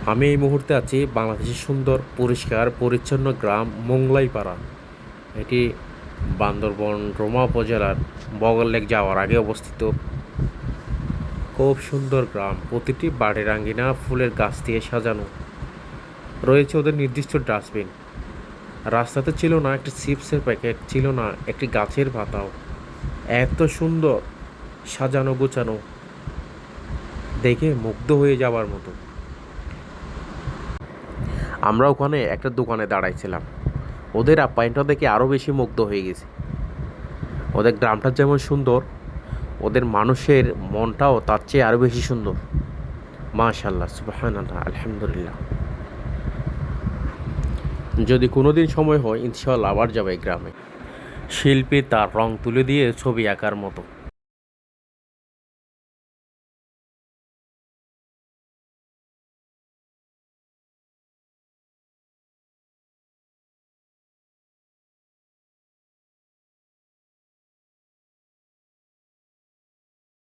আমি এই মুহূর্তে আছি বাংলাদেশের সুন্দর পরিষ্কার পরিচ্ছন্ন গ্রাম মোংলাইপাড়া। এটি বান্দরবন রোমা উপজেলার বগল লেক যাওয়ার আগে অবস্থিত। খুব সুন্দর গ্রাম, প্রতিটি বাড়ির আঙ্গিনা ফুলের গাছ দিয়ে সাজানো। রয়েছে ওদের নির্দিষ্ট ডাস্টবিন। রাস্তাতে ছিল না একটি চিপসের প্যাকেট, ছিল না একটি গাছের পাতাও। এত সুন্দর সাজানো গোছানো, দেখে মুগ্ধ হয়ে যাওয়ার মতো। আমরা ওখানে একটা দোকানে দাঁড়াইছিলাম, ওদের আপ্যায়নটা দেখে আরও বেশি মুগ্ধ হয়ে গেছি। ওদের গ্রামটা যেমন সুন্দর, ওদের মানুষের মনটাও তার চেয়ে আরও বেশি সুন্দর। মাশাল্লাহ, সুবহানাল্লাহ, আলহামদুলিল্লাহ। যদি কোনো দিন সময় হয় ইনশাআল্লাহ আবার যাবে এই গ্রামে। শিল্পী তার রং তুলে দিয়ে ছবি আঁকার মতো।